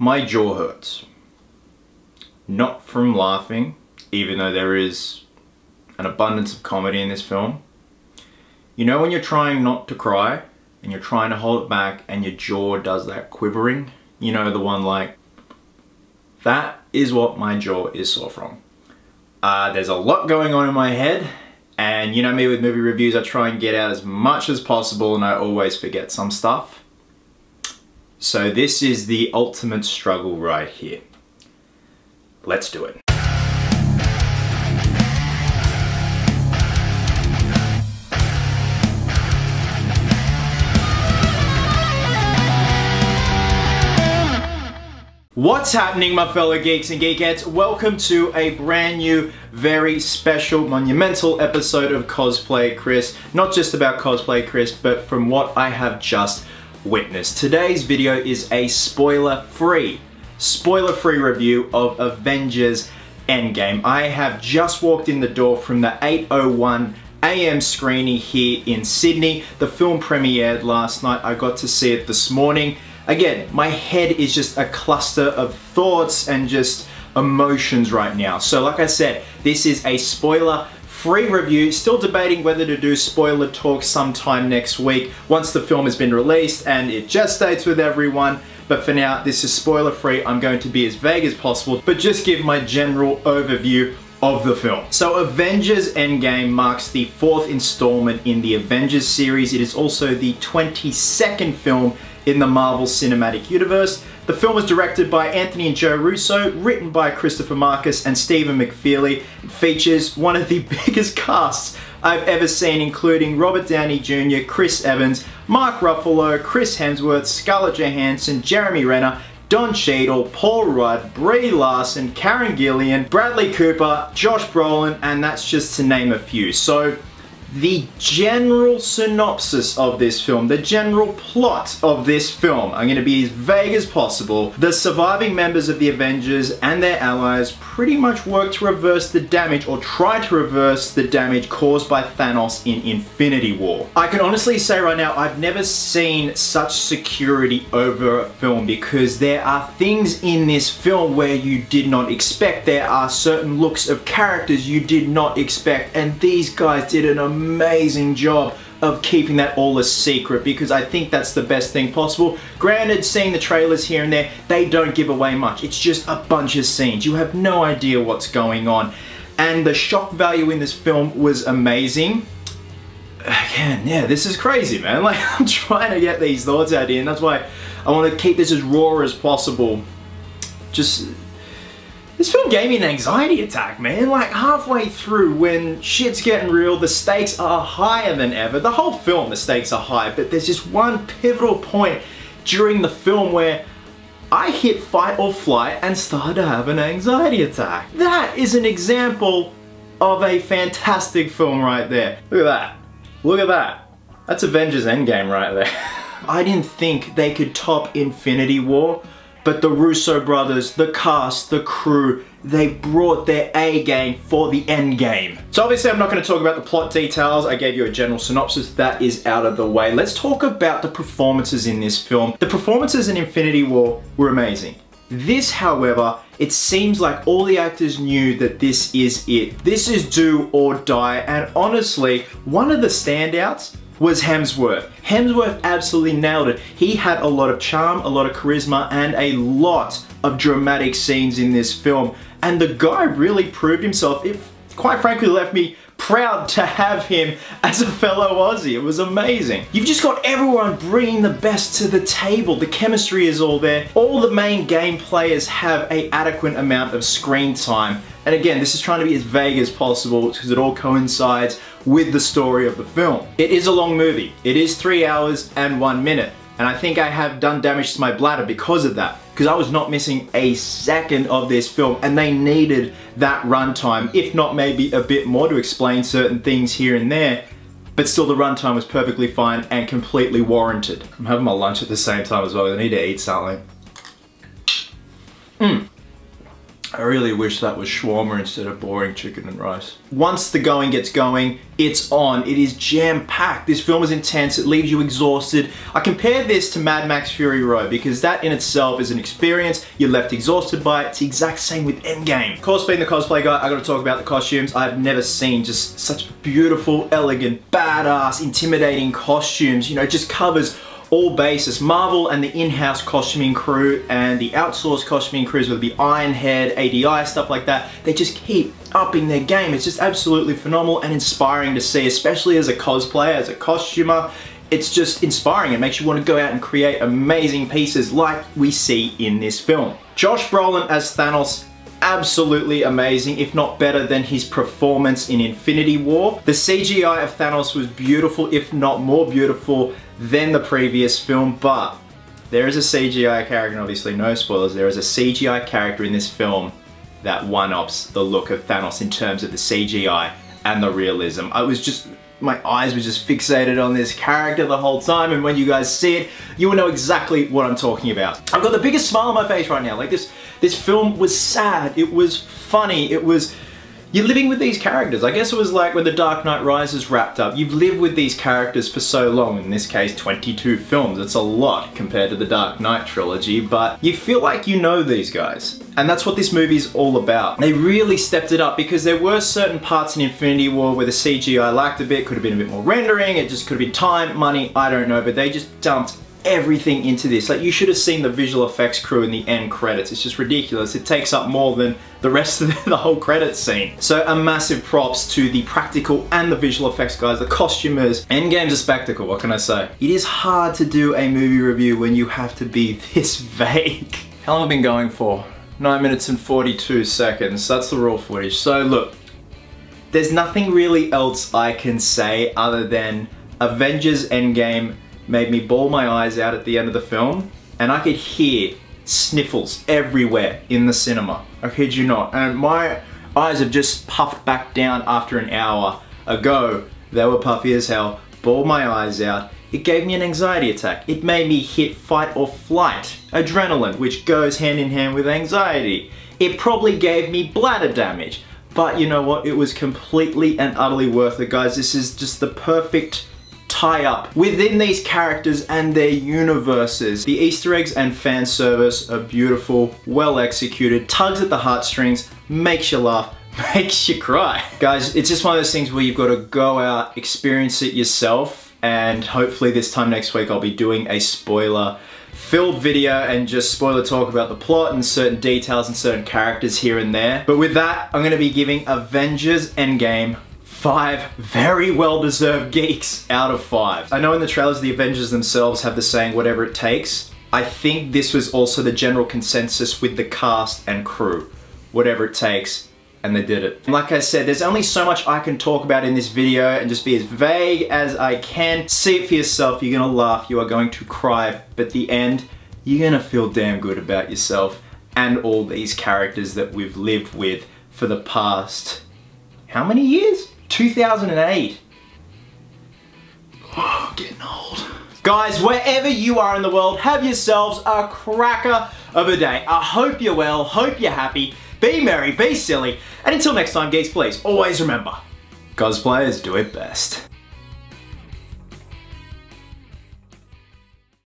My jaw hurts. Not from laughing, even though there is an abundance of comedy in this film. You know when you're trying not to cry and you're trying to hold it back and your jaw does that quivering? You know, the one like, that is what my jaw is sore from. There's a lot going on in my head, and you know me with movie reviews, I try and get out as much as possible and I always forget some stuff. So this is the ultimate struggle right here. Let's do it. What's happening, my fellow geeks and geekettes? Welcome to a brand new, very special, monumental episode of Cosplay Chris. Not just about Cosplay Chris, but from what I have just witnessed. Today's video is a spoiler-free review of Avengers Endgame. I have just walked in the door from the 8:01 AM screening here in Sydney. The film premiered last night. I got to see it this morning. Again, my head is just a cluster of thoughts and just emotions right now. So like I said, this is a spoiler-free review. Still debating whether to do spoiler talk sometime next week once the film has been released and it gestates with everyone. But for now, this is spoiler-free. I'm going to be as vague as possible, but just give my general overview of the film. So Avengers Endgame marks the 4th installment in the Avengers series. It is also the 22nd film in the Marvel Cinematic Universe. The film was directed by Anthony and Joe Russo, written by Christopher Marcus and Stephen McFeely. It features one of the biggest casts I've ever seen, including Robert Downey Jr., Chris Evans, Mark Ruffalo, Chris Hemsworth, Scarlett Johansson, Jeremy Renner, Don Cheadle, Paul Rudd, Brie Larson, Karen Gillan, Bradley Cooper, Josh Brolin, and that's just to name a few. So the general synopsis of this film, the general plot of this film, I'm going to be as vague as possible. The surviving members of the Avengers and their allies pretty much work to reverse the damage, or try to reverse the damage caused by Thanos in Infinity War. I can honestly say right now, I've never seen such security over a film, because there are things in this film where you did not expect. There are certain looks of characters you did not expect, and these guys did an amazing job of keeping that all a secret, because I think that's the best thing possible. Granted, seeing the trailers here and there, they don't give away much. It's just a bunch of scenes. You have no idea what's going on. And the shock value in this film was amazing. Again, yeah, this is crazy, man. Like, I'm trying to get these thoughts out here, and that's why I want to keep this as raw as possible. This film gave me an anxiety attack, man. Like halfway through, when shit's getting real, the stakes are higher than ever. The whole film, the stakes are high, but there's just one pivotal point during the film where I hit fight or flight and started to have an anxiety attack. That is an example of a fantastic film right there. Look at that. Look at that. That's Avengers Endgame right there. I didn't think they could top Infinity War. But the Russo brothers, the cast, the crew, they brought their A game for the end game. So obviously I'm not going to talk about the plot details. I gave you a general synopsis. That is out of the way. Let's talk about the performances in this film. The performances in Infinity War were amazing. This, however, it seems like all the actors knew that this is it. This is do or die. And honestly, one of the standouts was Hemsworth. Hemsworth absolutely nailed it. He had a lot of charm, a lot of charisma, and a lot of dramatic scenes in this film. And the guy really proved himself. It, quite frankly, left me proud to have him as a fellow Aussie. It was amazing. You've just got everyone bringing the best to the table. The chemistry is all there. All the main game players have an adequate amount of screen time. And again, this is trying to be as vague as possible because it all coincides with the story of the film. It is a long movie. It is 3 hours and 1 minute. And I think I have done damage to my bladder because of that. Because I was not missing a second of this film, and they needed that runtime, if not maybe a bit more, to explain certain things here and there. But still, the runtime was perfectly fine and completely warranted. I'm having my lunch at the same time as well. I need to eat something. I really wish that was shawarma instead of boring chicken and rice. Once the going gets going, it's on. It is jam-packed. This film is intense. It leaves you exhausted. I compare this to Mad Max Fury Road because that in itself is an experience. You're left exhausted by it. It's the exact same with Endgame. Of course, being the cosplay guy, I gotta talk about the costumes. I've never seen just such beautiful, elegant, badass, intimidating costumes. You know, it just covers all bases. Marvel and the in-house costuming crew and the outsourced costuming crews, whether it be Ironhead, ADI, stuff like that, they just keep upping their game. It's just absolutely phenomenal and inspiring to see, especially as a cosplayer, as a costumer. It's just inspiring. It makes you want to go out and create amazing pieces like we see in this film. Josh Brolin as Thanos, absolutely amazing, if not better than his performance in Infinity War. The CGI of Thanos was beautiful, if not more beautiful than the previous film, but there is a CGI character, and obviously no spoilers, there is a CGI character in this film that one-ups the look of Thanos in terms of the CGI and the realism. My eyes were just fixated on this character the whole time, and when you guys see it, you will know exactly what I'm talking about. I've got the biggest smile on my face right now. Like this film was sad, it was funny, you're living with these characters. I guess it was like when The Dark Knight Rises wrapped up. You've lived with these characters for so long, in this case 22 films. It's a lot compared to the Dark Knight trilogy, but you feel like you know these guys. And that's what this movie is all about. They really stepped it up because there were certain parts in Infinity War where the CGI lacked a bit, could have been a bit more rendering, it just could have been time, money, I don't know, but they just dumped everything into this. Like, you should have seen the visual effects crew in the end credits. It's just ridiculous. It takes up more than the rest of the whole credits scene. So a massive props to the practical and the visual effects guys, the costumers. Endgame's a spectacle, what can I say? It is hard to do a movie review when you have to be this vague. How long have I been going for? 9 minutes and 42 seconds. That's the raw footage. So look, there's nothing really else I can say other than Avengers Endgame made me bawl my eyes out at the end of the film, and I could hear sniffles everywhere in the cinema. I kid you not. And my eyes have just puffed back down after an hour ago. They were puffy as hell, bawled my eyes out. It gave me an anxiety attack. It made me hit fight or flight, adrenaline, which goes hand in hand with anxiety. It probably gave me bladder damage, but you know what? It was completely and utterly worth it, guys. This is just the perfect tie-up within these characters and their universes. The Easter eggs and fan service are beautiful, well executed, tugs at the heartstrings, makes you laugh, makes you cry. Guys, it's just one of those things where you've got to go out, experience it yourself, and hopefully this time next week I'll be doing a spoiler-filled video and just spoiler talk about the plot and certain details and certain characters here and there. But with that, I'm going to be giving Avengers Endgame 5 very well-deserved geeks out of 5. I know in the trailers the Avengers themselves have the saying whatever it takes. I think this was also the general consensus with the cast and crew. Whatever it takes, and they did it. Like I said, there's only so much I can talk about in this video and just be as vague as I can. See it for yourself, you're gonna laugh, you are going to cry, but at the end, you're gonna feel damn good about yourself and all these characters that we've lived with for the past, how many years? 2008. Oh, getting old. Guys, wherever you are in the world, have yourselves a cracker of a day. I hope you're well, hope you're happy, be merry, be silly, and until next time, geeks, please always remember, cosplayers do it best.